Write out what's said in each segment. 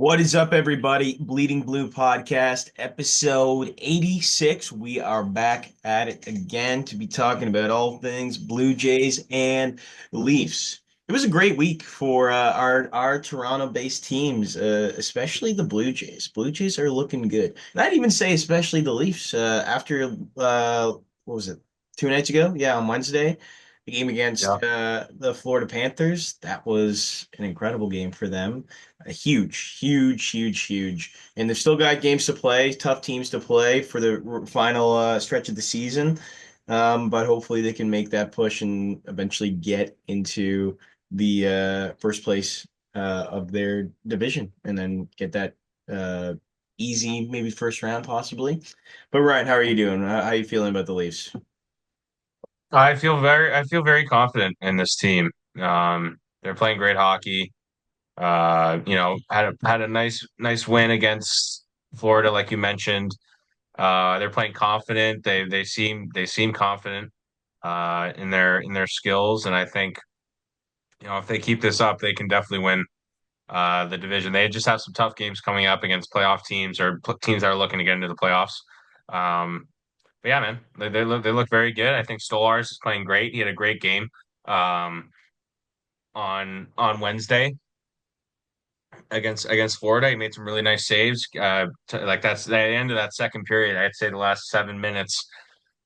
What is up, everybody? Bleeding Blue Podcast, episode 86. We are back at it again to be talking about all things Blue Jays and Leafs. It was a great week for our Toronto-based teams, especially the Blue Jays. Blue Jays are looking good. And I'd even say especially the Leafs after what was it, 2 nights ago? Yeah, on Wednesday, the game against Yeah. the Florida Panthers. That was an incredible game for them. Huge, huge, huge, huge. And they've still got games to play, tough teams to play for the final stretch of the season. But hopefully they can make that push and eventually get into the first place of their division and then get that uh, easy, maybe first round possibly. But Ryan, how are you doing? How are you feeling about the Leafs? I feel very confident in this team. They're playing great hockey. Had a nice win against Florida, like you mentioned. They're playing confident. They seem confident in their skills, and I think if they keep this up, they can definitely win the division. They just have some tough games coming up against playoff teams or teams that are looking to get into the playoffs. Um, But yeah, man, they look very good. I think Stolars is playing great. He had a great game um, on Wednesday against Florida. He made some really nice saves. Like that's the end of that second period. I'd say the last 7 minutes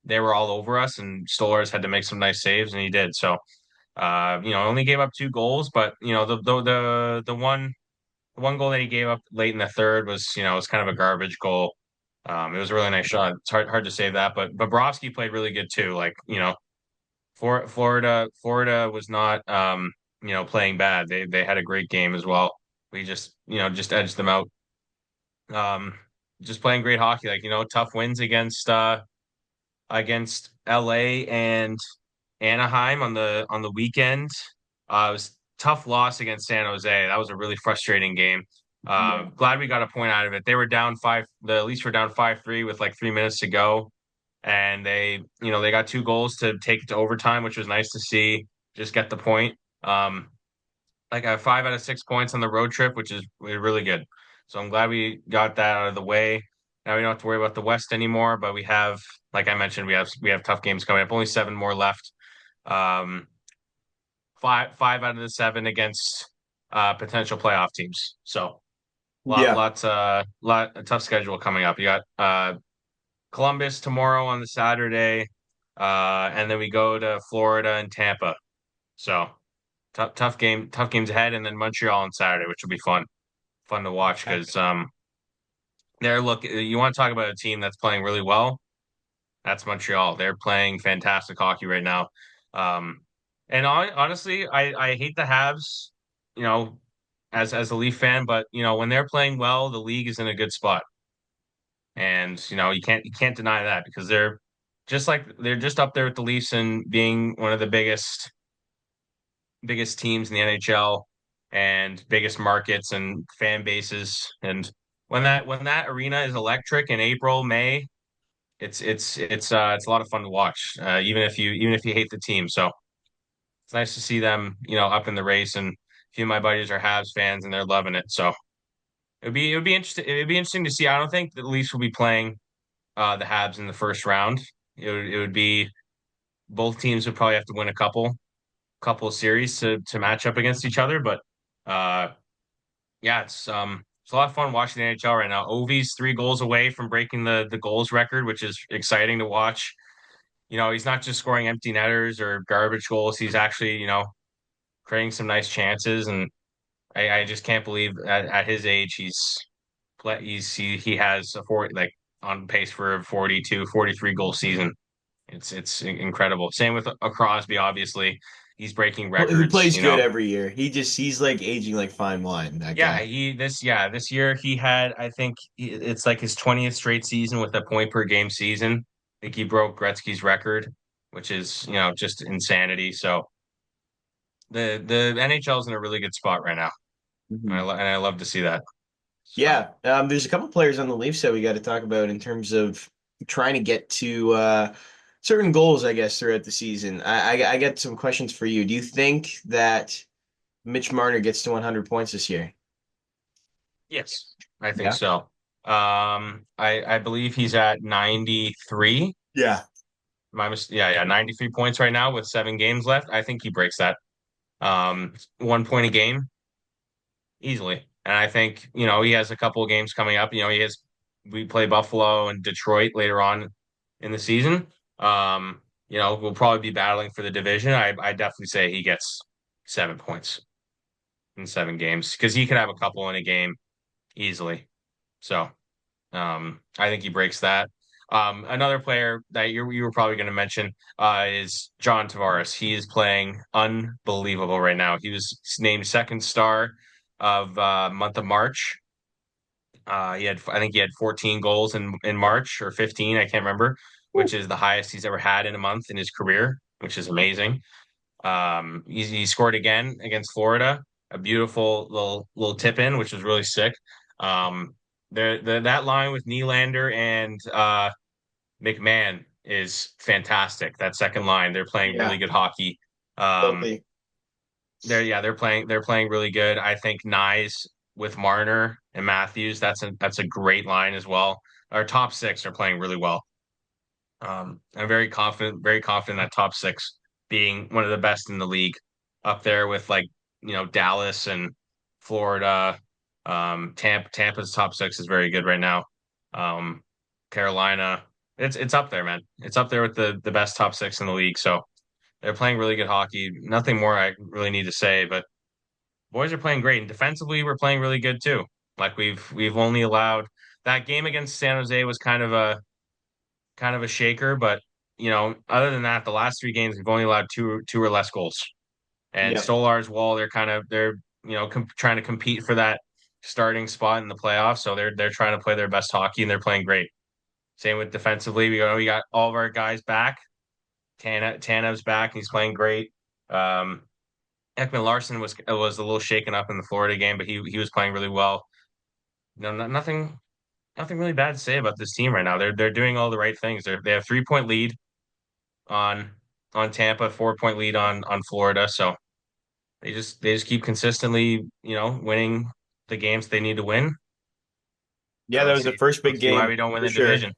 they were all over us, and Stolars had to make some nice saves, and he did. So only gave up two goals, but the one goal that he gave up late in the third was kind of a garbage goal. It was a really nice shot. It's hard to say that, but Bobrovsky played really good too. Like, Florida was not playing bad. They had a great game as well. We just edged them out. Um, just playing great hockey. Like, tough wins against LA and Anaheim on the weekend. It was tough loss against San Jose. That was a really frustrating game. Yeah. Glad we got a point out of it. They were down five. The Leafs were down 5-3 with like 3 minutes to go, and they got two goals to take it to overtime, which was nice to see. Just get the point. Um, like a 5 out of 6 points on the road trip, which is really good. So I'm glad we got that out of the way. Now we don't have to worry about the West anymore, but we have, like I mentioned, we have tough games coming up. Only seven more left. Um, five out of the seven against potential playoff teams. So Yeah. a tough schedule coming up. You got Columbus tomorrow on the Saturday, and then we go to Florida and Tampa. So tough games ahead, and then Montreal on Saturday, which will be fun to watch because you want to talk about a team that's playing really well. That's Montreal. They're playing fantastic hockey right now. Um, and honestly, I hate the Habs, you know, as a Leaf fan, but when they're playing well, the league is in a good spot. And you can't deny that because they're just up there with the Leafs and being one of the biggest teams in the NHL and biggest markets and fan bases. And when that arena is electric in April, May, it's a lot of fun to watch, even if you hate the team. So it's nice to see them, up in the race. And a few of my buddies are Habs fans, and they're loving it. So it would be interesting. It would be interesting to see. I don't think the Leafs will be playing the Habs in the first round. It would be both teams would probably have to win a couple of series to match up against each other. But uh, yeah, it's a lot of fun watching the NHL right now. Ovi's 3 goals away from breaking the goals record, which is exciting to watch. He's not just scoring empty netters or garbage goals. He's actually, creating some nice chances. And I just can't believe at his age he has like on pace for a 42, 43 goal season. It's incredible. Same with Crosby, obviously. He's breaking He records, plays good every year. He's like aging like fine wine, that Yeah, guy. this year he had, I think it's like his 20th straight season with a point per game season. I think he broke Gretzky's record, which is, just insanity. So the NHL is in a really good spot right now. And I love to see that. So Yeah, there's a couple players on the Leafs that we got to talk about in terms of trying to get to certain goals, I guess, throughout the season. I got some questions for you. Do you think that Mitch Marner gets to 100 points this year? Yes, I think Yeah. so. I believe he's at 93. Yeah. Yeah, 93 points right now with 7 games left. I think he breaks that. 1 point a game easily. And I think, he has a couple of games coming up. We play Buffalo and Detroit later on in the season. We'll probably be battling for the division. I definitely say he gets 7 points in 7 games because he could have a couple in a game easily. So I think he breaks that. Another player that you were probably going to mention is John Tavares. He is playing unbelievable right now. He was named second star of month of March. I think he had 14 goals in March or 15, I can't remember, which is the highest he's ever had in a month in his career, which is amazing. He scored again against Florida, a beautiful little tip in, which was really sick. Um, that line with Nylander and McMahon is fantastic. That second line, they're playing really Yeah. good hockey. Um, Totally. they're playing really good. I think Nyes with Marner and Matthews, that's a great line as well. Our top six are playing really well. I'm very confident that top six being one of the best in the league, up there with like Dallas and Florida. Tampa's top six is very good right now. Um, Carolina, it's up there, man. It's up there with the best top six in the league. So they're playing really good hockey. Nothing more I really need to say, but boys are playing great, and defensively we're playing really good too. Like we've only allowed that game against San Jose was kind of a shaker, but other than that, the last 3 games we've only allowed two or less goals. And Yeah. Stolar's wall, they're trying to compete for that starting spot in the playoffs, so they're trying to play their best hockey and they're playing great. Same with defensively, we got all of our guys back. Tanev's back, he's playing great. Um, Ekman Larson was a little shaken up in the Florida game, but he was playing really well. Nothing really bad to say about this team right now. They're doing all the right things. They have 3 point lead on on Tampa, 4 point lead on Florida. So they just keep consistently, winning the games they need to win. I Yeah, that don't was the see first don't big see why game we don't win for the sure. division.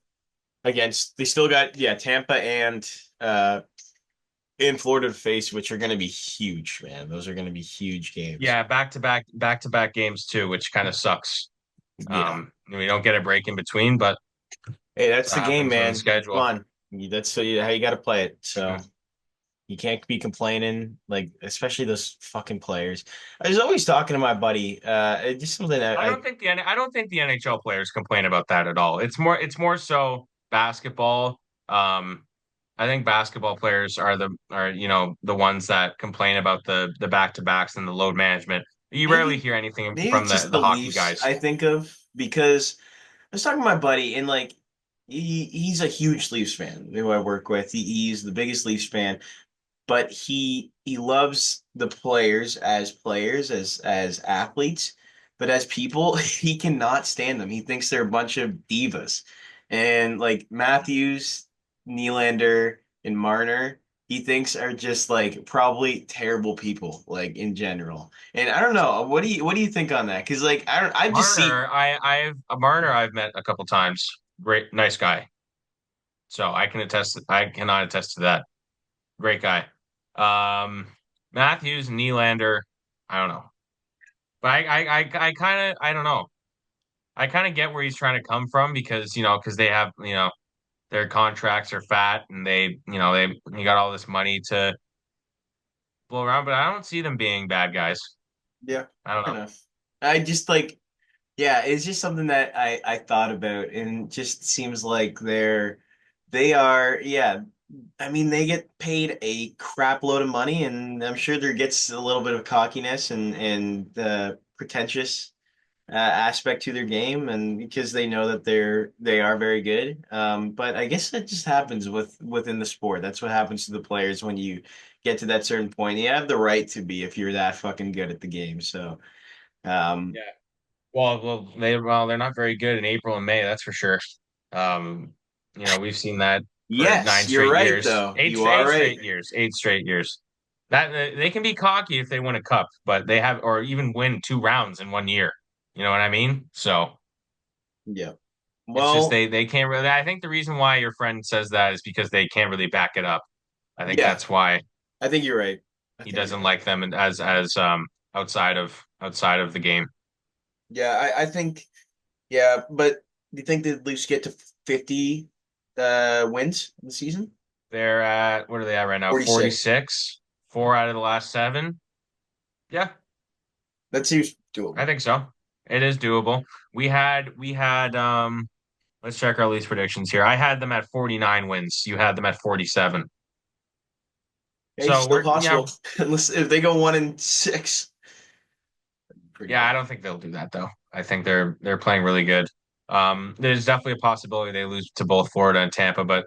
Against they still got Tampa and in Florida to face, which are going to be huge, man. Those are going to be huge games. Yeah, back to back games too, which kind of sucks. Yeah. We don't get a break in between, but Hey, that's the that game, happens on the man. Come schedule. on. That's how you got to play it. So Mhm. you can't be complaining, like especially those fucking players. I was always talking to my buddy. It's just something that I don't think the NHL players complain about that at all. It's more so basketball. Um, I think basketball players are the ones that complain about the back to backs and the load management. You rarely maybe hear anything maybe from it's the just the the hockey Leafs guys. I think of because I was talking to my buddy and like he's a huge Leafs fan who I work with. He's the biggest Leafs fan, but he loves the players as athletes, but as people, he cannot stand them. He thinks they're a bunch of divas. And like Matthews, Nylander, and Marner, he thinks are just like probably terrible people, like in general. And I don't know, what do you think on that? Because like I've just seen Marner I've met a couple times. Great, nice guy. So I cannot attest to that. Great guy. Um, Matthews, Nylander, I don't know. But I kind of I don't know. I kind of get where he's trying to come from because they have, their contracts are fat and he got all this money to blow around, but I don't see them being bad guys. yeah, I don't fair know. enough. I just like Yeah, it's just something that I thought about and it just seems like they are yeah, I mean they get paid a crap load of money and I'm sure there gets a little bit of cockiness and pretentious aspect to their game and because they know that they are very good. But I guess that just happens within the sport. That's what happens to the players when you get to that certain point. You have the right to be if you're that fucking good at the game. So um Yeah. Well, they're not very good in April and May, that's for sure. Um, we've seen that for nine yes, you're straight right years, though. You are right. 8 straight years. That they can be cocky if they win a cup, but they have or even win 2 rounds in one year. You know what I mean? So Yeah. it's just Well, they can't really. I think the reason why your friend says that is because they can't really back it up. I think yeah, that's why I think you're right. I he think you're doesn't right. like them as outside of the game. Yeah, I think yeah, but do you think the Leafs get to 50 wins in the season? They're at what are they at right now? 46. 46, 4 out of the last 7. Yeah, That seems I doable. think so. It is doable. We had let's check our least predictions here. I had them at 49 wins. You had them at 47. Hey, So still we're yeah, possible. Unless if they go 1-6, pretty yeah, I bad. don't think they'll do that though. I think they're playing really good. There's definitely a possibility they lose to both Florida and Tampa, but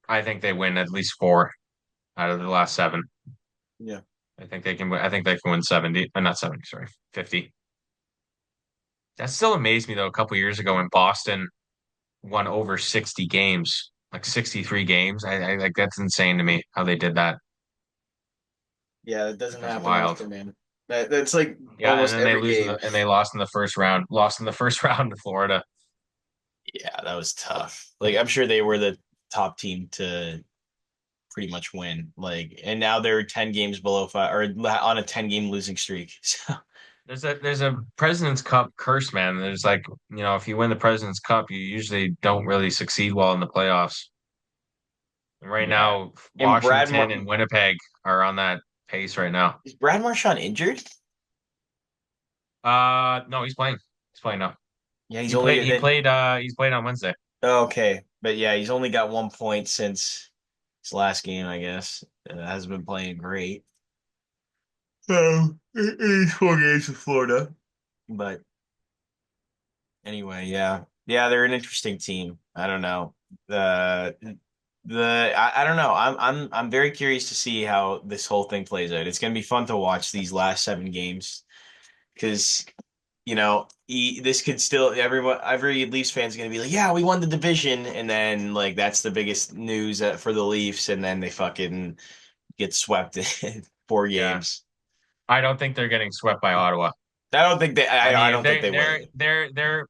I think they win at least 4 out of the last 7. Yeah. I think they can win. I think they can win 70, not 70, sorry, 50. That still amazed me though. A couple years ago when Boston won over 60 games, like 63 games. I like that's insane to me how they did that. Yeah, that doesn't That's happen wild. often, man. That's like Yeah, and almost then they every lose game. and they lost in the first round. Lost in the first round to Florida. Yeah, that was tough. Like I'm sure they were the top team to pretty much win. Like, and now they're 10 games below five or on a 10-game losing streak. So There's a President's Cup curse, man. There's like, if you win the President's Cup, you usually don't really succeed well in the playoffs. And right yeah. now, And Washington and Winnipeg are on that pace right now. Is Brad Marchand injured? No, he's playing. He's playing now. Yeah, he's He only played. good He then. played. He's played on Wednesday. Okay, but yeah, he's only got 1 point since his last game, I guess. Hasn't been playing great. So he's 4 games with Florida. But anyway, yeah, yeah, they're an interesting team. I don't know. The I don't know. I'm very curious to see how this whole thing plays out. It's gonna be fun to watch these last 7 games because this could still every Leafs fan's gonna be like, yeah, we won the division, and then like that's the biggest news for the Leafs, and then they fucking get swept in 4 Yeah, games. I don't think they're getting swept by Ottawa. I don't think they. I I mean, don't think they will.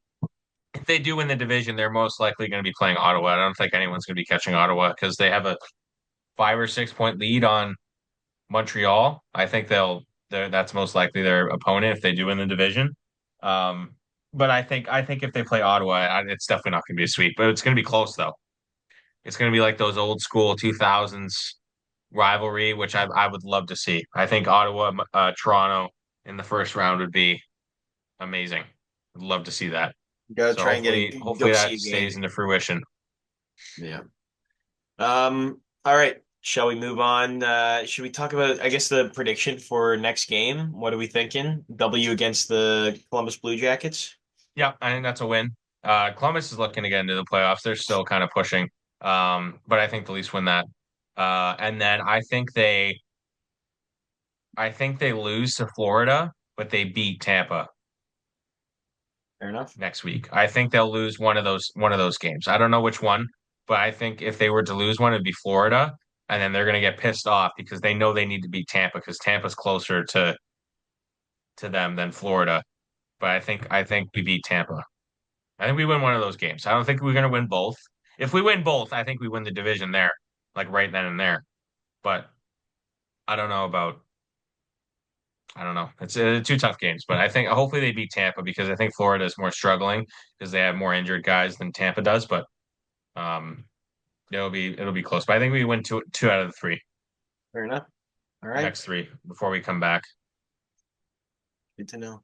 if they do win the division, they're most likely going to be playing Ottawa. I don't think anyone's going to be catching Ottawa because they have a 5 or 6 point lead on Montreal. I think that's most likely their opponent if they do win the division. Um, but I think if they play Ottawa, it's definitely not going to be a sweep. But it's going to be close though. It's going to be like those old school 2000s rivalry, which I would love to see. I think Ottawa, Toronto in the first round would be amazing. I'd love to see that. Gotta So try and go hopefully see that a game. stays into fruition. Yeah. All right. Shall we move on? Should we talk about, I guess, the prediction for next game? What are we thinking? W against the Columbus Blue Jackets? Yeah, I think that's a win. Columbus is looking to get into the playoffs. They're still kind of pushing. But I think the Leafs win that. And then I think they lose to Florida, but they beat Tampa Fair enough. next week. I think they'll lose one of those games. I don't know which one, but I think if they were to lose one, it'd be Florida, and then they're gonna get pissed off because they know they need to beat Tampa because Tampa's closer to them than Florida. But I think we beat Tampa. I think we win one of those games. I don't think we're gonna win both. If we win both, I think we win the division there, like right then and there. But I don't know about I don't know. It's two tough games, but I think hopefully they beat Tampa because I think Florida is more struggling because they have more injured guys than Tampa does. But um, it'll be close. But I think we win two out of the three, Fair enough. All the right. next three before we come back. Good to know.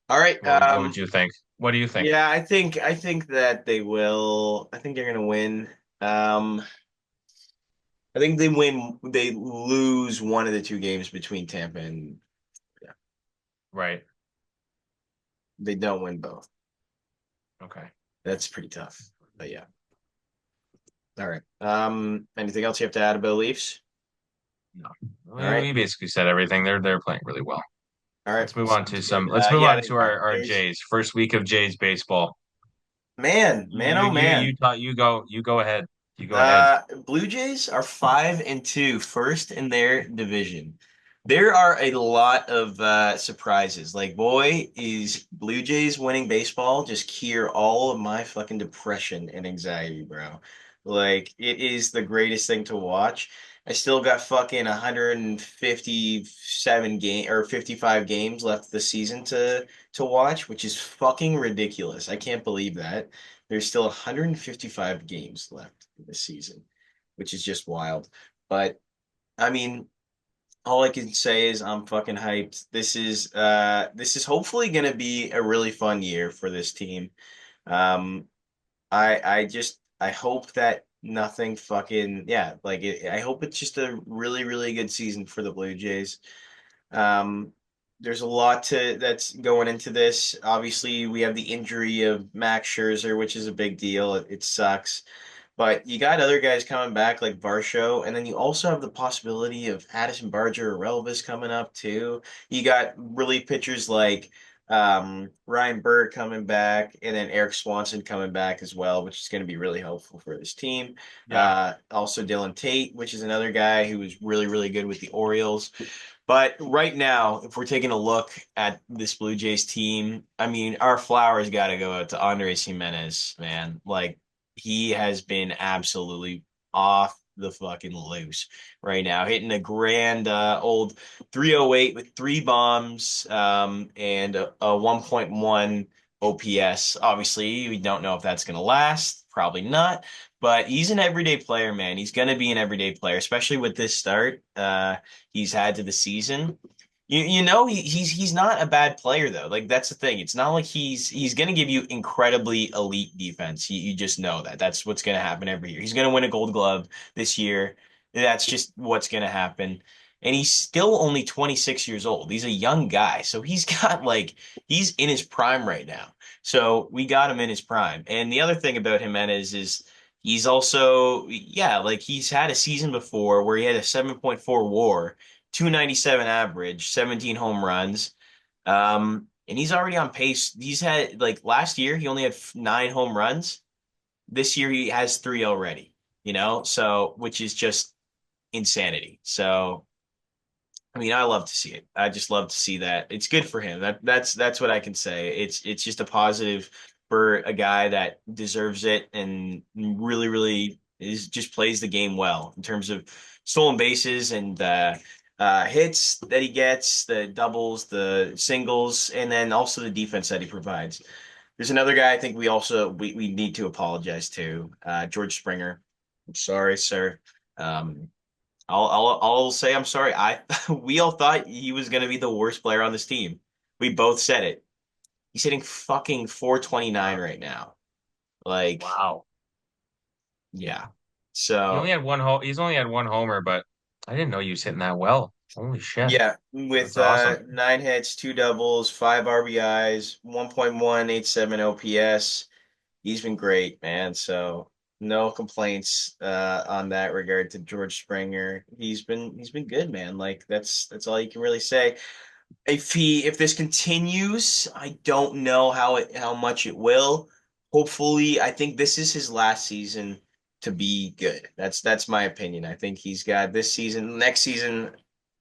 All right. What would you think? What do you think? Yeah, I think that they will. I think they're gonna win. Um, I think they win. They lose one of the 2 games between Tampa and yeah, Right. they don't win both. Okay. That's pretty tough. But yeah. All right. Anything else you have to add about Leafs? No, All we right. basically said everything. They're playing really well. All right. Let's move on Sounds to good. some. Let's move Yeah, on they to are. our There's Jays. First week of Jays baseball. man, You oh you you man. thought you go ahead. You go ahead. Blue Jays are 5-2, first in their division. There are a lot of surprises. Like, boy, is Blue Jays winning baseball just cure all of my fucking depression and anxiety, bro. Like, it is the greatest thing to watch. I still got fucking 157 game or 55 games left of the season to watch, which is fucking ridiculous. I can't believe that. There's still 155 games left in the season, which is just wild. But I mean, all I can say is I'm fucking hyped. This is hopefully gonna be a really fun year for this team. Um I hope that nothing fucking yeah, I hope it's just a really, really good season for the Blue Jays. Um there's a lot to that's going into this. Obviously, we have the injury of Max Scherzer, which is a big deal. It sucks. But you got other guys coming back like Varsho, and then you also have the possibility of Addison Barger or Relvis coming up too. You got relief pitchers like Ryan Bird coming back, and then Eric Swanson coming back as well, which is going to be really helpful for this team. Yeah. Also Dylan Tate, which is another guy who was really, really good with the Orioles. But right now, if we're taking a look at this Blue Jays team, I mean, our flowers got to go out to Andres Jimenez, man. Like, he has been absolutely off the fucking loose right now, hitting a grand old 308 with three bombs and a 1.1 OPS. Obviously, we don't know if that's going to last. Probably not. But he's an everyday player, man. He's going to be an everyday player, especially with this start he's had to the season. You know he's not a bad player though. Like that's the thing. It's not like he's going to give you incredibly elite defense. You just know that. That's what's going to happen every year. He's going to win a Gold Glove this year. That's just what's going to happen. And he's still only 26 years old. He's a young guy. So he's got he's in his prime right now. So we got him in his prime. And the other thing about Jimenez is he's also, yeah, like he's had a season before where he had a 7.4 WAR, 297 average, 17 home runs. And he's already on pace. He's had like last year he only had 9 home runs. This year he has three already, so which is just insanity. So I mean, I love to see it. I just love to see that. It's good for him. That's what I can say. It's just a positive for a guy that deserves it and really, really is just plays the game well in terms of stolen bases and hits that he gets, the doubles, the singles, and then also the defense that he provides. There's another guy I think we need to apologize to, George Springer. I'm sorry, sir. Um, I'll say I'm sorry. We all thought he was going to be the worst player on this team. We both said it. He's hitting fucking 429 Wow. right now. Like, Wow. yeah. He only So, had he's only had one homer, but I didn't know he was hitting that well. Holy shit. yeah, with That's awesome. 9 hits, two doubles, five RBIs, 1.187 OPS. He's been great, man. So, no complaints on that regard to George Springer. He's been good, man. Like that's all you can really say. If this continues, I don't know how much it will. Hopefully, I think this is his last season to be good. That's my opinion. I think he's got this season. Next season,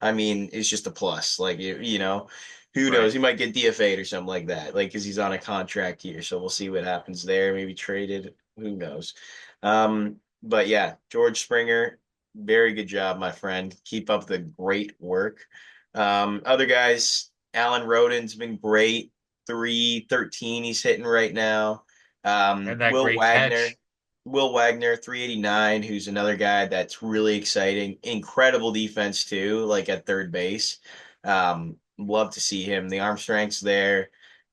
I mean, is just a plus. Like who knows? Right. He might get DFA'd or something like that. Like because he's on a contract here, so we'll see what happens there. Maybe traded. Who knows? But yeah, George Springer, very good job, my friend. Keep up the great work. Other guys, Alan Roden's been great. 313 he's hitting right now. And that great catch. Will Wagner, 389, who's another guy that's really exciting. Incredible defense too, like at third base. Love to see him. The arm strength's there.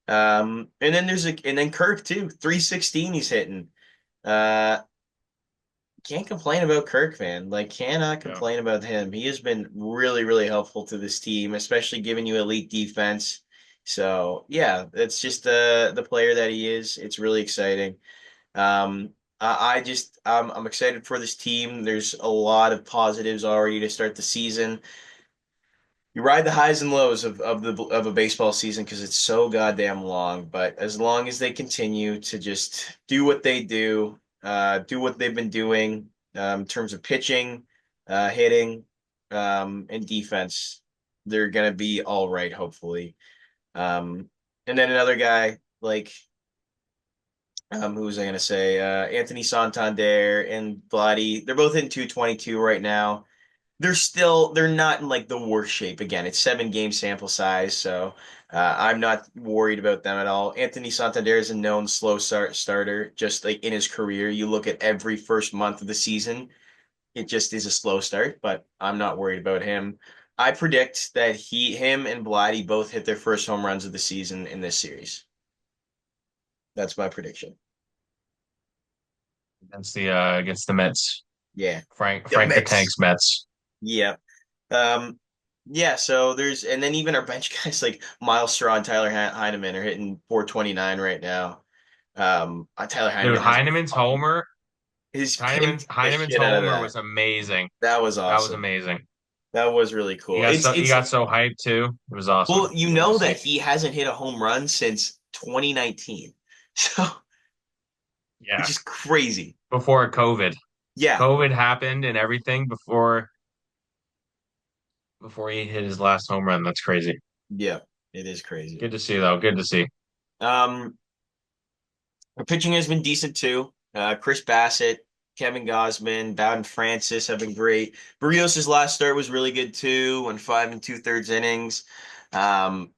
And then Kirk too, 316 he's hitting. Uh, can't complain about Kirk, man. Like, cannot Yeah. complain about him. He has been really, really helpful to this team, especially giving you elite defense. So, yeah, it's just the player that he is. It's really exciting. I'm excited for this team. There's a lot of positives already to start the season. You ride the highs and lows of a baseball season because it's so goddamn long. But as long as they continue to just do what they do what they've been doing in terms of pitching, hitting, and defense, they're gonna be all right, hopefully. And then another guy like who was I gonna say? Anthony Santander and Vladdy. They're both in 222 right now. They're not in like the worst shape. Again, it's 7 game sample size, so I'm not worried about them at all. Anthony Santander is a known slow starter, just like in his career. You look at every first month of the season, it just is a slow start, but I'm not worried about him. I predict that him and Vladdy both hit their first home runs of the season in this series. That's my prediction. Against the Mets. Yeah. The Frank the Mets. Tank's Mets. Yeah. Um, yeah, so and then even our bench guys like Miles Straw and Tyler Heineman are hitting 429 right now. Tyler Dude, Heineman has fucking his pinned the Heinemann's shit out of homer that. was amazing. That was That was awesome. amazing. That was really cool. He It's got so hyped too. It was awesome. well, you Good to know see. that he hasn't hit a home run since 2019. So, which Yeah. is crazy. Before COVID. Yeah. COVID happened and everything before he hit his last home run. That's crazy. Yeah. It is crazy. Good to see though. Good to see. Um, Our pitching has been decent too. Chris Bassett, Kevin Gausman, Bowden Francis have been great. Barrios' last start was really good too, went 5 and 2/3 innings.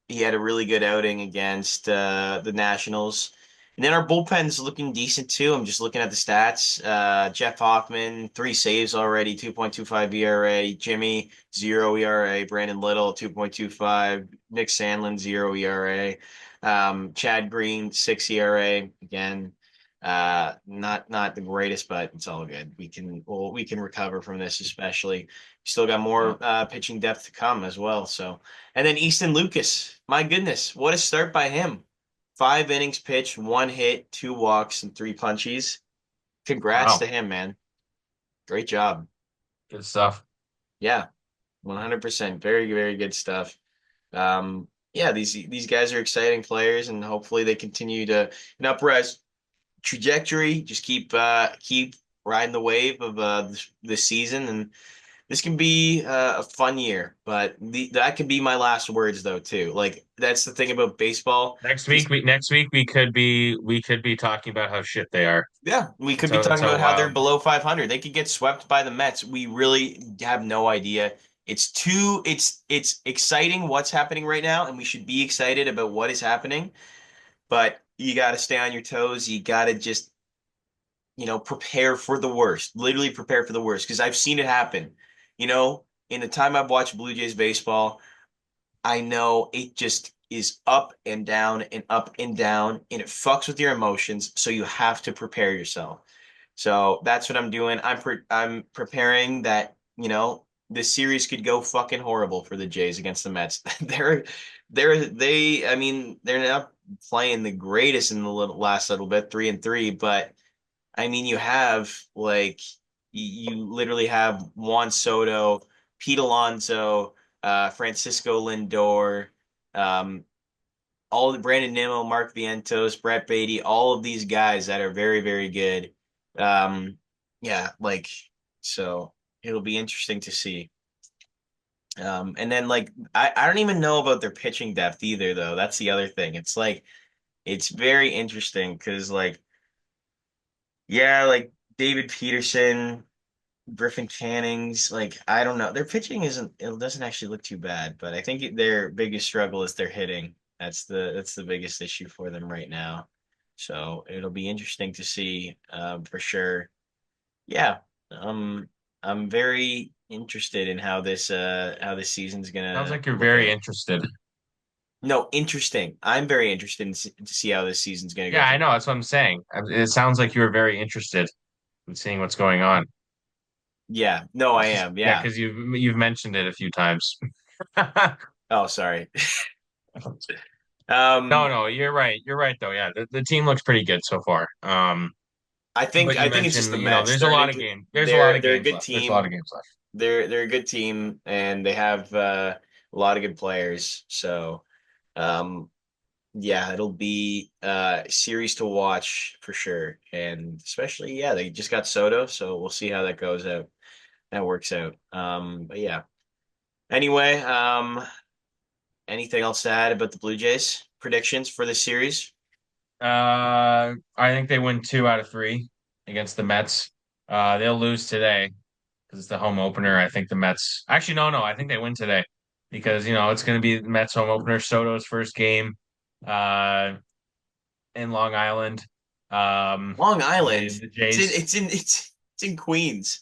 He had a really good outing against the Nationals. And then our bullpen's looking decent too. I'm just looking at the stats. Jeff Hoffman, 3 saves already, 2.25 ERA. Jimmy, 0 ERA. Brandon Little, 2.25. Nick Sandlin, 0 ERA. Chad Green, 6 ERA. Again, not the greatest, but it's all good. We can recover from this, especially. Still got Yeah. more pitching depth to come as well. So, and then Easton Lucas, my goodness, what a start by him. 5 innings pitched, 1 hit, 2 walks, and 3 punchies. Congrats to Wow. him, man. Great job. Good stuff. Yeah, 100%. Very, very good stuff. Yeah, these guys are exciting players, and hopefully they continue to an uprise trajectory. Just keep riding the wave of this season, and this can be a fun year. But that could be my last words though too. Like that's the thing about baseball. Just Next week we could be talking about how shit they are. yeah, we could That's be how talking about how they're wild. below 500. They could get swept by the Mets. We really have no idea. It's exciting what's happening right now, and we should be excited about what is happening. But you got to stay on your toes. You got to just, prepare for the worst. Literally prepare for the worst because I've seen it happen. In the time I've watched Blue Jays baseball, I know it just is up and down and up and down, and it fucks with your emotions. So you have to prepare yourself. So that's what I'm doing. I'm preparing that, this series could go fucking horrible for the Jays against the Mets. I mean, they're not playing the greatest in the last little bit, 3-3, but I mean, you have like you literally have Juan Soto, Pete Alonso, Francisco Lindor, um, all the Brandon Nimmo, Mark Vientos, Brett Beatty, all of these guys that are very, very good. Um, yeah, like so it'll be interesting to see. And then like I don't even know about their pitching depth either, though. That's the other thing. It's like it's very interesting because like yeah, like David Peterson, Griffin Cannings, like I don't know. Their pitching it doesn't actually look too bad, but I think their biggest struggle is their hitting. That's the biggest issue for them right now. So it'll be interesting to see for sure. Yeah. Um I'm very interested in how this season's Sounds gonna like you're look very out. interested. No, interesting. I'm very interested to see how this season's gonna go Yeah, for I the know. That's what I'm saying. It sounds like you're very interested in seeing what's going on. Yeah, no, I am. Yeah, Yeah. because you've mentioned it a few times. Oh, sorry. No, Um no, you're right. You're right though. Yeah, the team looks pretty good so far. I think But you I think it's just mentioned, the Mets there's a lot starting of to game. There's a lot of they're a games good left. There's a lot team. of games left. They're a good team and they have a lot of good players. So um yeah, it'll be a series to watch for sure. And especially yeah, they just got Soto, so we'll see how that goes out. That works out. But yeah. Anyway, anything else to add about the Blue Jays predictions for this series? I think they win 2 out of 3 against the Mets. They'll lose today because it's the home opener. I think the Mets actually no, I think they win today because it's going to be the Mets home opener, Soto's first game uh in Long Island. Long The Island. the It's in Jays, it's in it's in Queens.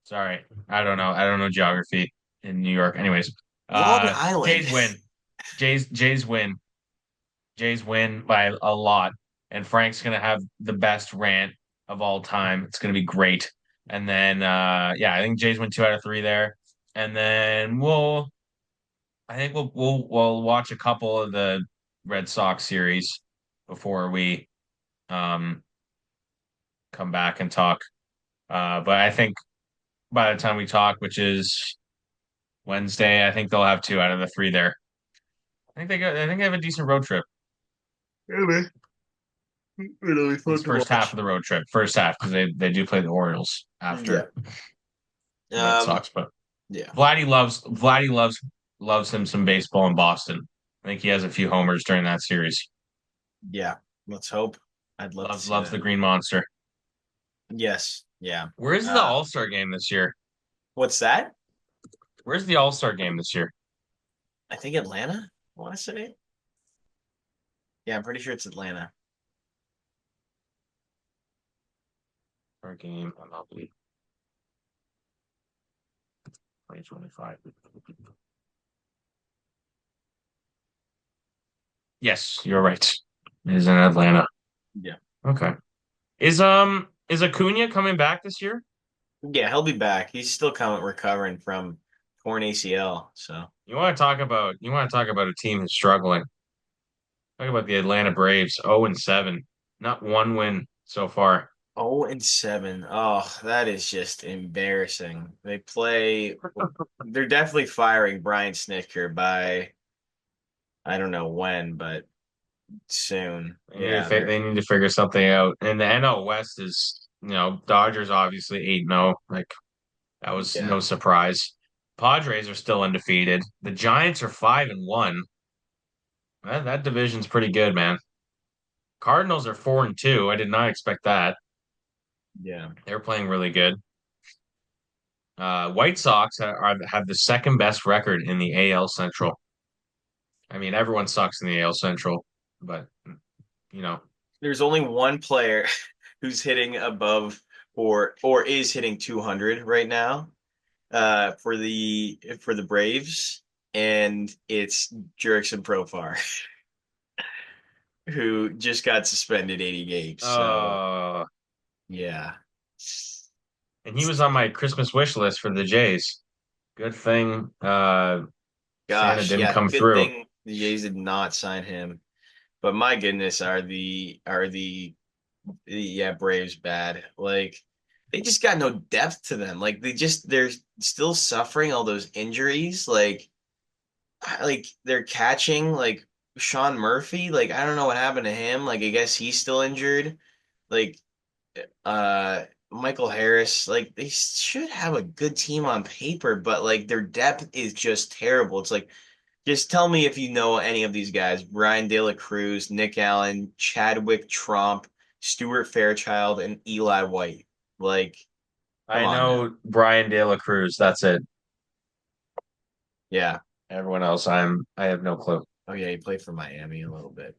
sorry, I don't know geography in New York. Anyways, Long Island. Jays win. Jays win. Jays win by a lot, and Frank's gonna have the best rant of all time. It's gonna be great. And then yeah, I think Jays win 2 out of 3 there. And then I think we'll watch a couple of the Red Sox series before we um come back and talk. But I think by the time we talk, which is Wednesday, I think they'll have 2 out of the 3 there. I think they have a decent road trip. Yeah, man. It'll be At fun least to first half of watch. the road trip. First half because they do play the Orioles Yeah. after the Red Um, Sox. But yeah. Vladdy loves him some baseball in Boston. I think he has a few homers during that series. Yeah. Let's hope. I'd love to see Loves the that. Green Monster. Yes. Yeah. Where's the Uh, All-Star game this year? what's that? Where's the All-Star game this year? I think Atlanta, I want to say. Yeah, I'm pretty sure it's Atlanta. All-Star game, MLB 2025. Yes, you're right. It is in Atlanta. Yeah. Okay. Is Acuna coming back this year? Yeah, he'll be back. He's still coming recovering from torn ACL. So You want to talk about a team who's struggling. Talk about the Atlanta Braves, 0-7. Not one win so far. 0-7. Oh, that is just embarrassing. They're definitely firing Brian Snitker by I don't know when, but soon. Yeah, They need to figure something out. And the NL West is, Dodgers obviously 8-0. Like that was yeah, no surprise. Padres are still undefeated. The Giants are 5-1. That division's pretty good, man. Cardinals are 4-2. I did not expect that. yeah. They're playing really good. White Sox have the second best record in the AL Central. I mean, everyone sucks in the AL Central, but you know, There's only one player who's hitting above or is hitting 200 right now for the Braves, and it's Jurickson Profar, who just got suspended 80 games. So uh, yeah, and he was on my Christmas wish list for the Jays. Good thing Santa gosh, didn't yeah. come Good through. thing the Jays did not sign him. But my goodness, are the yeah Braves bad? Like they just got no depth to them. Like they're still suffering all those injuries. Like they're catching like Sean Murphy. Like I don't know what happened to him. Like I guess he's still injured. Like Michael Harris. Like they should have a good team on paper, but like their depth is just terrible. It's like just tell me if you know any of these guys: Brian De La Cruz, Nick Allen, Chadwick Tromp, Stuart Fairchild, and Eli White. Like, come I on now. know Brian De La Cruz. That's it. Yeah. Everyone else, I have no clue. Oh yeah, he played for Miami a little bit.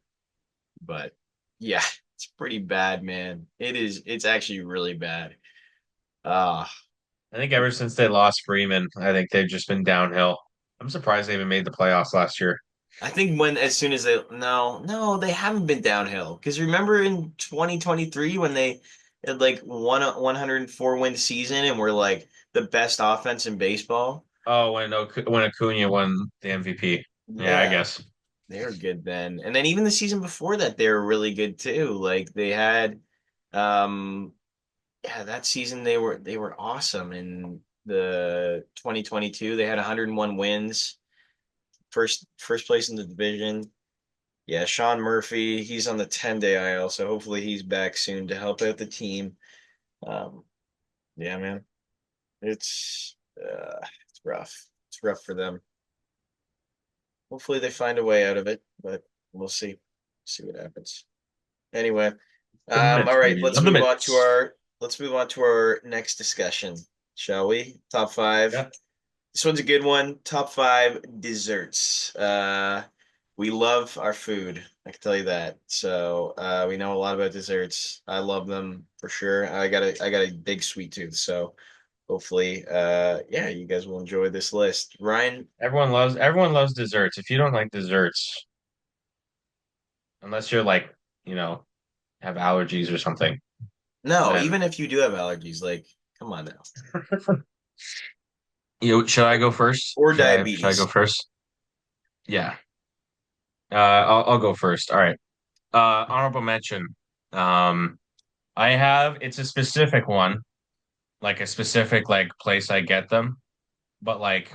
But yeah, it's pretty bad, man. It's actually really bad. Uh I think ever since they lost Freeman, I think they've just been downhill. I'm surprised they even made the playoffs last year. I think when as soon as they no, they haven't been downhill. Because remember in 2023 when they had like one 104 win season and were like the best offense in baseball? Oh, when Acuna won the MVP. Yeah, I Yeah, guess. they were good then. And then even the season before that, they were really good too. Like they had um yeah, that season they were awesome in the 2022. They had 101 wins, first place in the division. Yeah, Sean Murphy, he's on the 10-day IL, so hopefully he's back soon to help out the team. Um, yeah, man, it's rough. It's rough for them. Hopefully they find a way out of it, but we'll see. See what happens. Anyway, The all Mets, right, baby. Love the Mets. let's move on to our next discussion, shall we? Top five. Yeah. This one's a good one. Top five desserts. We love our food. I can tell you that. So we know a lot about desserts. I love them for sure. I got a big sweet tooth. So hopefully, yeah, you guys will enjoy this list. Ryan, Everyone loves desserts. If you don't like desserts, unless you're like, you know, have allergies or something, no, then even if you do have allergies, like, come on now, should I go first? or Should I go diabetes. first? Yeah. I'll go first. All right. Honorable mention. Um, I have it's a specific one, like a specific like place I get them, but like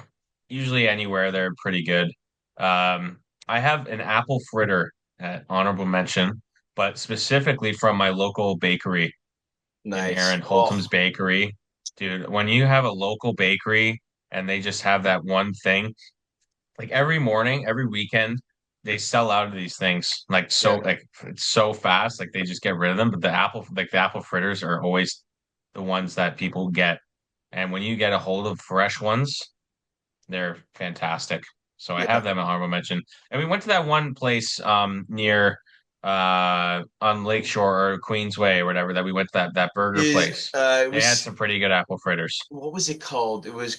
usually anywhere they're pretty good. Um, I have an apple fritter at honorable mention, but specifically from my local bakery in Nice. Aaron, Holtom's Oh, Bakery. Dude, when you have a local bakery and they just have that one thing, like every morning, every weekend, they sell out of these things yeah, like it's so fast, like they just get rid of them. But the apple fritters are always the ones that people get. And when you get a hold of fresh ones, they're fantastic. So I yeah. have them at honorable mention. And we went to that one place near on Lakeshore or Queensway or whatever that we went to that burger place. It They had was some pretty good apple fritters. what was it called? It was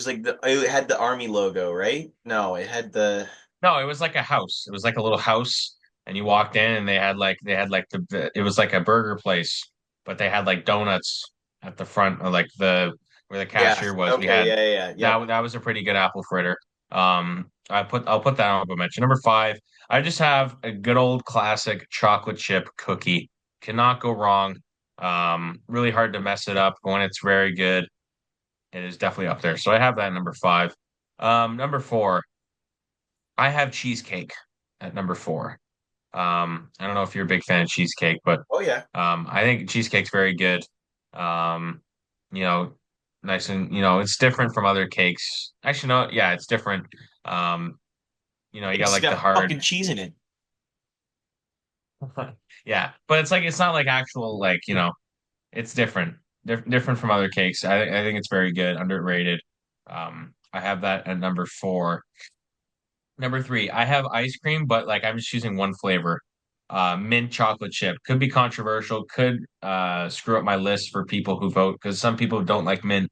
like it had the army logo, right? No, it had the No, it was like a house. It was like a little house, and you walked in, and they had like it was like a burger place, but they had like donuts at the front, or like the where the yeah. cashier was. We Okay, had yeah. Yep. that was a pretty good apple fritter. I'll put that on honorable mention. Number five, I just have a good old classic chocolate chip cookie. Cannot go wrong. Really hard to mess it up when it's very good. It is definitely up there. So I have that at number five. Number four. I have cheesecake at number four. I don't know if you're a big fan of cheesecake, but Oh yeah. I think cheesecake's very good. Um, you know, nice and it's different from other cakes. Actually, no, yeah, it's different. Um, you got It's like the got hard, fucking cheese in it. yeah, but it's not like actual it's different, different from other cakes. I think it's very good, underrated. I have that at number four. Number three, I have ice cream, but like I'm just choosing one flavor. Mint chocolate chip. Could be controversial, could screw up my list for people who vote because some people don't like mint.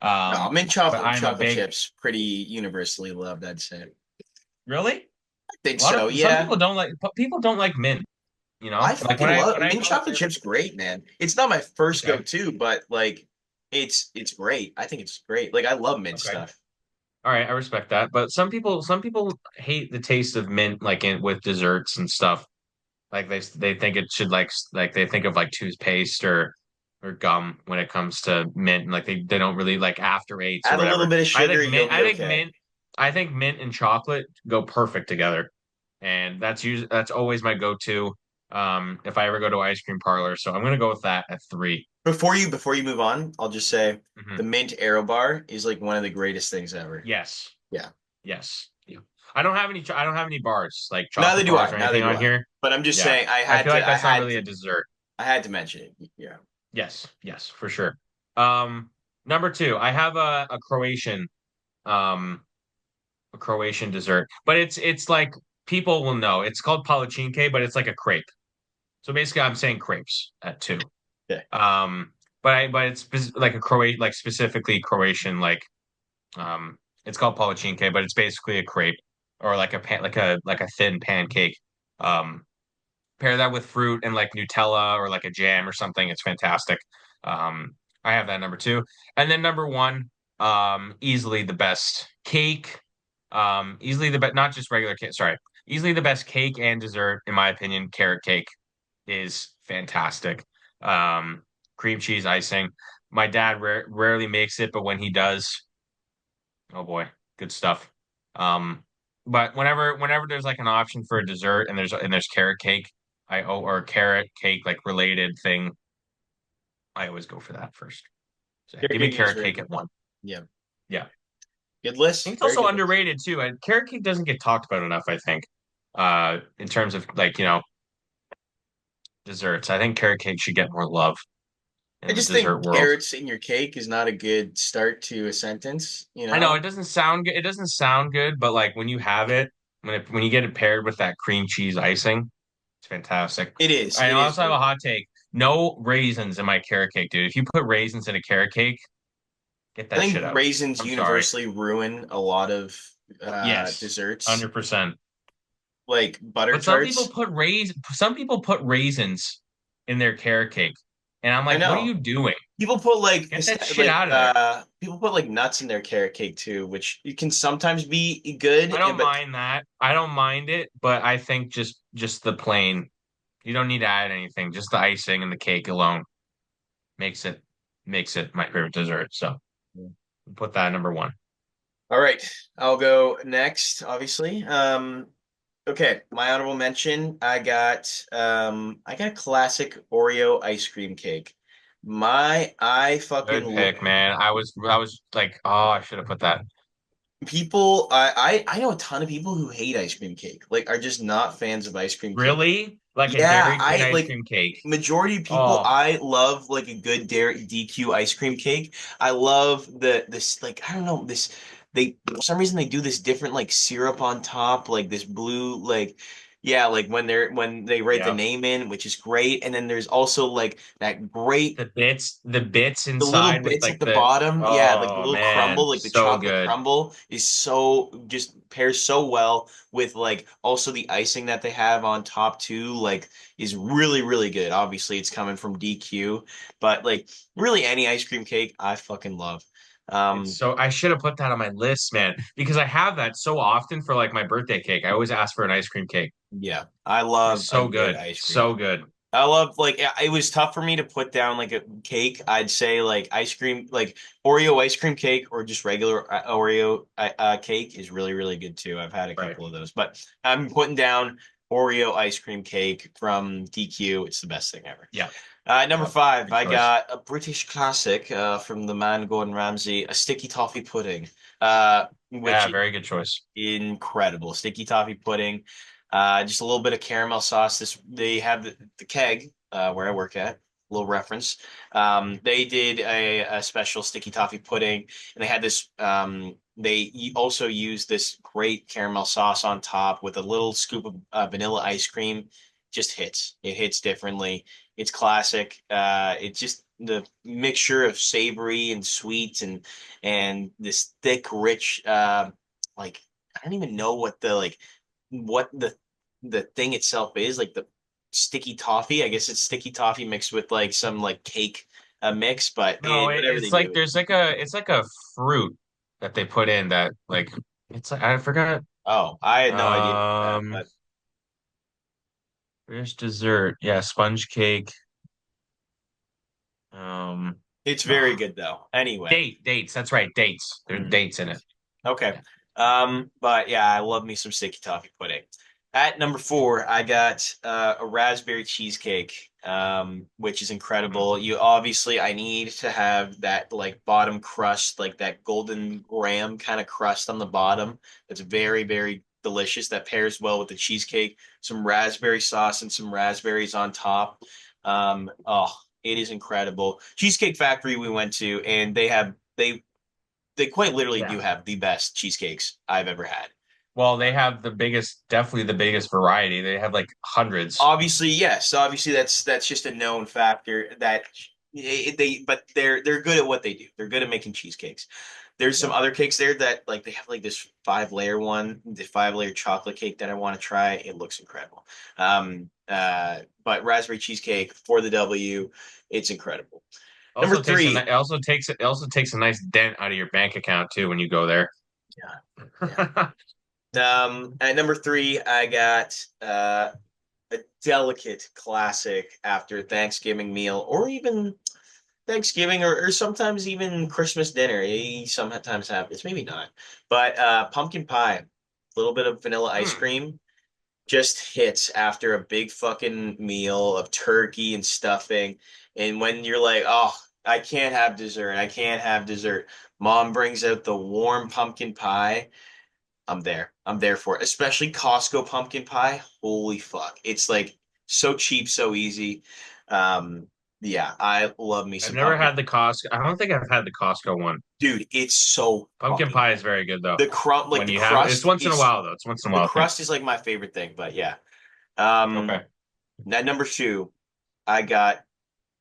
No, Um, mint but I'm a chocolate big chips pretty universally loved, I'd say. really? I think A lot so, of some yeah. people don't like mint, I Like fucking love when I mint go chocolate there, chips great, man. It's not my first okay, go-to, but like it's great. I think it's great. Like I love mint okay. stuff. All right, I respect that. But some people hate the taste of mint like in with desserts and stuff. Like they think it should like they think of like toothpaste or gum when it comes to mint. Like they don't really like after eights or Add a little whatever. bit of sugar, you'll be I think okay. mint and chocolate go perfect together. And that's always my go-to if I ever go to ice cream parlor. So I'm gonna go with that at three. Before you move on, I'll just say the Mhm. mint Aero bar is like one of the greatest things ever. Yes. Yeah. Yes. Yeah. I don't have any bars, like Neither chocolate do bars I. or Neither anything do on I. here. But I'm just Yeah. saying I feel like that's not really a dessert. I had to mention it. Yeah. Yes, yes, for sure. Um, Number two, I have um a Croatian dessert, but it's like people will know. It's called palatine, but it's like a crepe. So basically, I'm saying crepes at two. Yeah. Um, but it's like a Croat like specifically Croatian it's called palatine, but it's basically a crepe or like a pan like a thin pancake. Um, Pair that with fruit and like Nutella or like a jam or something. It's fantastic. Um, I have that number two. And then number one, easily the best cake. Easily the best, not just regular cake, sorry. Easily the best cake and dessert, in my opinion. Carrot cake is fantastic. Um, Cream cheese icing. My dad rarely makes it, but when he does, oh boy, good stuff. Um, but whenever there's like an option for a dessert and there's carrot cake, or carrot cake like related thing, I always go for that first. So yeah, Carrot give me cake is carrot very cake good. at one. Yeah. Yeah. Good I think list. it's Very also good list. underrated too. And carrot cake doesn't get talked about enough, I think, in terms of like, desserts. I think carrot cake should get more love I in the just dessert think world. carrots in your cake is not a good start to a sentence, you I know it know? doesn't sound good. It doesn't sound good, but like when you have it, when you get it paired with that cream cheese icing, it's fantastic. It is. I It is also have very a good. hot take. No raisins in my carrot cake, dude. If you put raisins in a carrot cake, get I that shit think out. raisins I'm sorry. universally ruin a lot of Yes, desserts, 100%. like butter But tarts. some people put raisins in their carrot cake. And I'm I like, what are know. you doing? People put like Get that shit out of there. people put like nuts in their carrot cake too, which it can sometimes be good, I don't but mind that. I don't mind it, but I think just the plain, you don't need to add anything. Just the icing and the cake alone makes it makes it my favorite dessert. So put that at number one. all right, I'll go next, obviously. Okay, my honorable mention, I got classic Oreo ice cream cake. I fucking Good pick, man. I was like, oh, I should have put that. people I know a ton of people who hate ice cream cake, like are just not fans of ice cream cake. Really? Like a Yeah, Dairy Queen I ice like cream cake. majority of people. Oh, I love like a good dairy DQ ice cream cake. I love this like I don't know this they for some reason they do this different like syrup on top like this blue like yeah like when they write the yeah. name in, which is great, and then there's also like that great The bits the little inside with bits like at the bottom, yeah, like the oh little man, crumble, like the so chocolate good. crumble is so just pairs so well with like also the icing that they have on top too, like is really, really good. Obviously, it's coming from DQ, but like really any ice cream cake I fucking love. It's Um, so I should have put that on my list, man, because I have that so often for like my birthday cake. I always ask for an ice cream cake. yeah, I It's love a so good good. ice cream. So good. I love like it was tough for me to put down like a cake. I'd say like ice cream, like Oreo ice cream cake or just regular Oreo cake is really really good too. I've had a Right. couple of those, but I'm putting down Oreo ice cream cake from DQ. It's the best thing ever. Yeah. Number Yeah. five, Good I choice. got a British classic from the man Gordon Ramsay, a sticky toffee pudding, which Yeah, very good choice. incredible. Sticky toffee pudding. Just a little bit of caramel sauce. This they have the keg where I work at. Little reference. They did a special sticky toffee pudding, and they had this. Also used this great caramel sauce on top with a little scoop of vanilla ice cream. Just hits. It hits differently. It's classic. It's just the mixture of savory and sweet and this thick, rich like I don't even know what the like what the thing itself is like the sticky toffee. I guess it's sticky toffee mixed with like some like cake mix, but No, whatever they it's like do. there's like a it's like a fruit that they put in that like it's like I forgot. Oh, I had no idea about that, Um, but British dessert. Yeah, sponge cake. Um, it's very ah, good though. Anyway, dates. That's right, dates. There's mm, dates in it. okay. But yeah, I love me some sticky toffee pudding. At number four, I got a raspberry cheesecake, which is Mhm. incredible. You obviously, I need to have that like bottom crust, like that golden graham kind of crust on the bottom. That's very, very delicious. That pairs well with the cheesecake. Some raspberry sauce and some raspberries on top. Oh, it is incredible. Cheesecake Factory we went to, and they quite literally Yeah. do have the best cheesecakes I've ever had. Well, they have definitely the biggest variety. They have like hundreds. Obviously, yes. Obviously, that's just a known factor that but they're good at what they do. They're good at making cheesecakes. There's some Yeah. other cakes there that like they have like this 5 layer one, the 5 layer chocolate cake that I want to try. It looks incredible. But raspberry cheesecake for the W, it's incredible. Number three, It also takes a nice dent out of your bank account too when you go there. yeah, yeah. At number three, I got a delicate classic after Thanksgiving meal or even Thanksgiving or sometimes even Christmas dinner. It sometimes happens, maybe not. But pumpkin pie, a little bit of vanilla ice Hmm. cream just hits after a big fucking meal of turkey and stuffing. And when you're like, oh, I can't have dessert. I can't have dessert. Mom brings out the warm pumpkin pie. I'm there. I'm there for it. Especially Costco pumpkin pie. Holy fuck. It's like so cheap, so easy. Um, yeah, I love me I've some never pumpkin. had the Costco. I don't think I've had the Costco one. Dude, it's so Pumpkin fucking pie good. is very good though. The crumb, like When you have it's once in a while though. It's once in a the while thing. crust is like my favorite thing, but yeah. Um, Okay. At number two, I got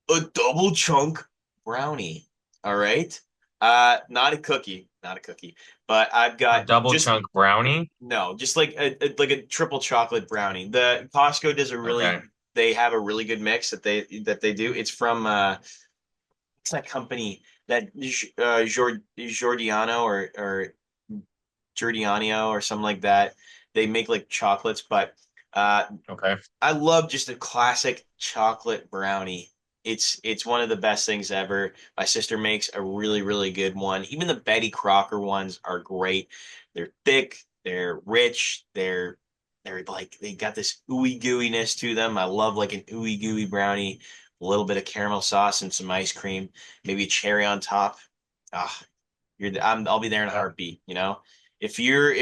a double chunk brownie. All right. Not a cookie, not a cookie, but I've A got double just chunk brownie. no, just like a triple chocolate brownie. The Costco does a really, Okay. they have a really good mix that they do. It's from what's that company that Giordiano or Giordano or something like that. They make like chocolates, but uh, Okay. I love just a classic chocolate brownie. It's one of the best things ever. My sister makes a really, really good one. Even the Betty Crocker ones are great. They're thick, they're rich, they're like they got this ooey gooiness to them. I love like an ooey gooey brownie, a little bit of caramel sauce and some ice cream, maybe a cherry on top. Ah, I'll be there in a Yeah. heartbeat, you know. If you're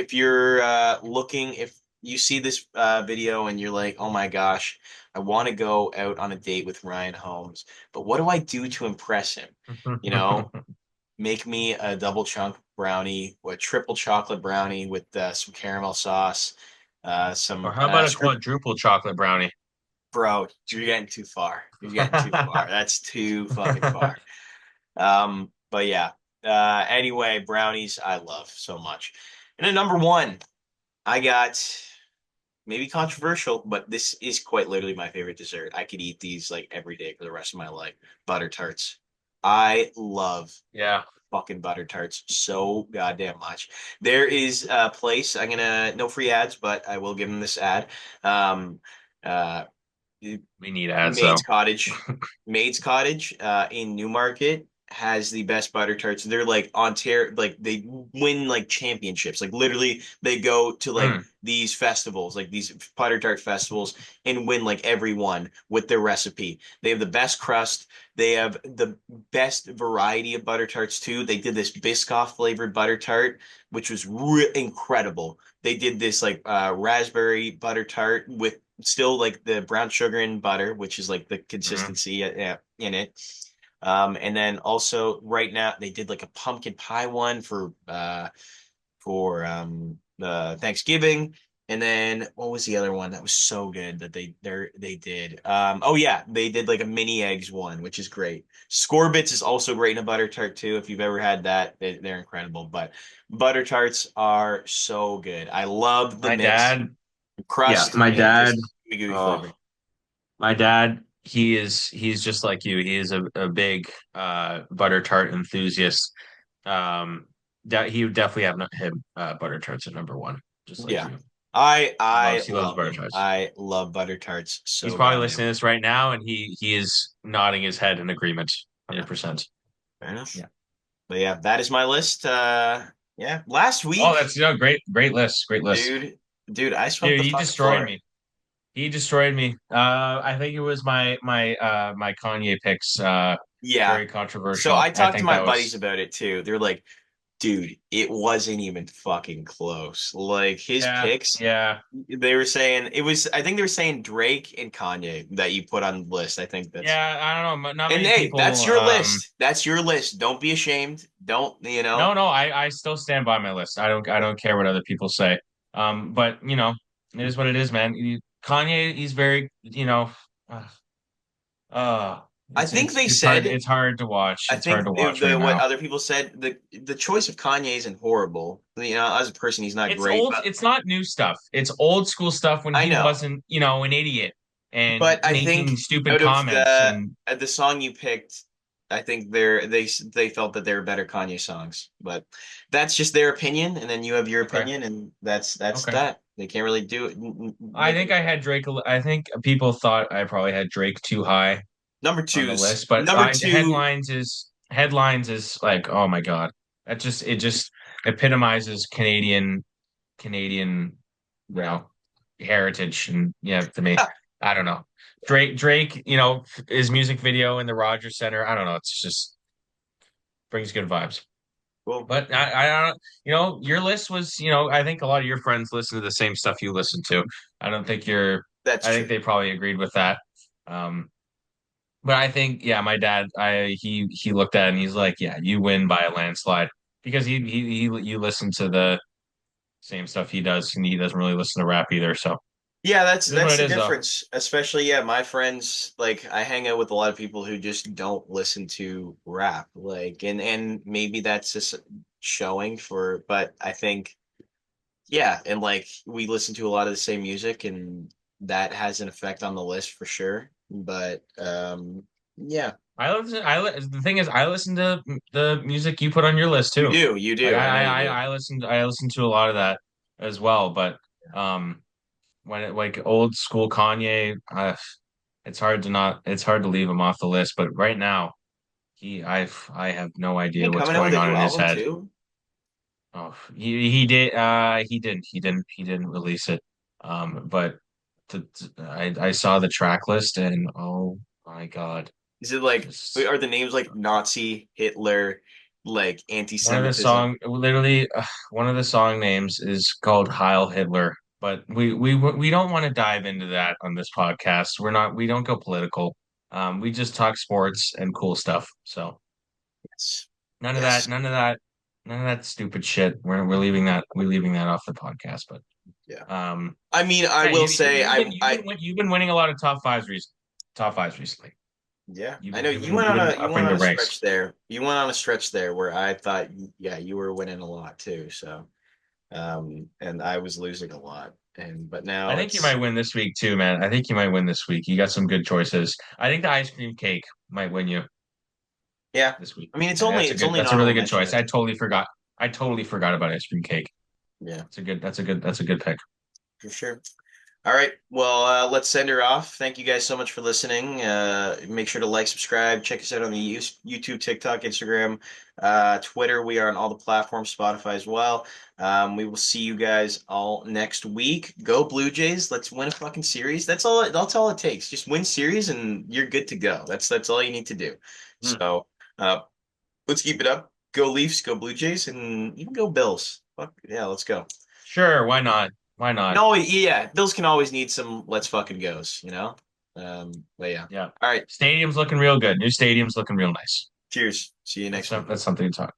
looking if you see this video and you're like, "Oh my gosh, I want to go out on a date with Ryan Holmes, but what do I do to impress him?" You know, make me a double chunk brownie, or a triple chocolate brownie with some caramel sauce, Or some how about a screw quadruple chocolate brownie? bro, you're getting too far. You're getting too far. That's too fucking far. But yeah. Anyway, brownies I love so much. And then number one, I got maybe controversial, but this is quite literally my favorite dessert. I could eat these like every day for the rest of my life. Butter tarts. I love Yeah. fucking butter tarts so goddamn much. There is a place, I'm gonna, no free ads, but I will give them this ad. Um, uh, We need ads Maid's though. Cottage. Maid's Cottage in Newmarket has the best butter tarts. They're like Ontario, like they win like championships. Like literally, they go to like Mm. these festivals, like these butter tart festivals, and win like every one with their recipe. They have the best crust. They have the best variety of butter tarts too. They did this Biscoff flavored butter tart, which was incredible. They did this like raspberry butter tart with still like the brown sugar and butter, which is like the Hmm. consistency in it. And then also right now they did like a pumpkin pie one for Thanksgiving. And then what was the other one that was so good that they did? Oh yeah, they did like a mini eggs one, which is great. Scorbits is also great in a butter tart too. If you've ever had that, they're incredible. But butter tarts are so good. I love the My mix, dad, yeah, crust, my and dad, just gooey oh, flavor. my dad, he's just like you. He is a big butter tart enthusiast. That he would definitely have him butter tarts at number one, just like Yeah. you. I He loves love butter them. tarts. I love butter tarts He's so probably goddamn listening to much. this right now, and he is nodding his head in agreement, Yeah, 100%. fair enough. Yeah. But yeah, that is my list. Yeah, last Oh, week, that's great list, great list. dude, I swept Dude, the he fucking destroyed floor. me. He destroyed me. I think it was my Kanye picks. Yeah. Very So controversial. I I talked to think my that buddies was about it too. They're like, dude, it wasn't even fucking close. Like his yeah, picks, yeah. they were saying it was. I think they were saying Drake and Kanye that you put on the list. I think that's. Yeah, I don't know. Not And many hey, people. that's your list. That's your list. Don't be ashamed. Don't, you know. No, I still stand by my list. I don't care what other people say. But it is what it is, man. Kanye, he's very, uh, I think they it's hard. said. It's hard to watch. I It's hard think to watch right the what now. other people said. The choice of Kanye isn't horrible. You know, as a person, he's not It's great, old. but It's not new stuff. It's old school stuff when I he know. wasn't, an idiot and But I making think stupid out of comments. And the song you picked, I think they felt that they were better Kanye songs. But that's just their opinion, and then you have your okay, opinion, and that's okay. that. They can't really do it. I Make think it. I had Drake. I think people thought I probably had Drake too high Number on the two's list, but number I two. headlines is like, oh my God. It just epitomizes Canadian, you know, heritage and yeah, to me. I don't know. Drake, you know, his music video in the Rogers Center. I don't know. It's just brings good vibes. Well, But I don't, you know, your list was, you know, I think a lot of your friends listen to the same stuff you listen to. I don't think you're, that's I think true. they probably agreed with that. Um, but I think, yeah, my dad, he looked at it and he's like, yeah, you win by a landslide because you listen to the same stuff he does, and he doesn't really listen to rap either. So Yeah, it is what that's it the is, though. difference. Especially, yeah, my friends, like I hang out with a lot of people who just don't listen to rap. Like and maybe that's just showing for, but I think yeah, and like we listen to a lot of the same music and that has an effect on the list for sure. But yeah, The thing is, I listen to the music you put on your list you too. do. You Like do. I know you do. I listen to a lot of that as well. But um, when it like old school Kanye, it's hard to leave him off the list. But right now, I have no He idea what's coming out with going a on new in his album head. too. Oh, he didn't release it. But I saw the track list and oh my God, Is it like just are the names like Nazi, Hitler, like one of the anti-Semitism? song literally one of the song names is called Heil Hitler. But we don't want to dive into that on this podcast. We don't go political. We just talk sports and cool stuff. So Yes. none of that, Yes. none of that, none of that stupid shit. We're leaving that off the podcast. But Yeah. um. I mean, I Yeah, will say I you've been winning a lot of top fives recently. yeah, I know You've been you went upping on the a stretch ranks. there. You went on a stretch there where I thought yeah, you were winning a lot too. So and I was losing a lot. And but I now think you it's might win this week too, man. I think you might win this week. You got some good choices. I think the ice cream cake might win you yeah. this week. I mean, That's it's only an that's a really honorable good mention choice. at this point. I totally forgot about ice cream cake. Yeah, That's a good pick. for sure. All right. Well, let's send her off. Thank you guys so much for listening. Make sure to like, subscribe, check us out on the YouTube, TikTok, Instagram, Twitter. We are on all the platforms, Spotify as well. We will see you guys all next week. Go Blue Jays. Let's win a fucking series. That's all it takes. Just win series and you're good to go. That's all you need to do. Hmm. So, let's keep it up. Go Leafs, go Blue Jays, and even go Bills. Fuck yeah, let's go. Sure, why not? Why not? No, yeah, Bills can always need some let's fucking goes, you know? But yeah. Yeah. All right. Stadium's looking real good. New stadium's looking real nice. Cheers. See you next week. That's something to talk.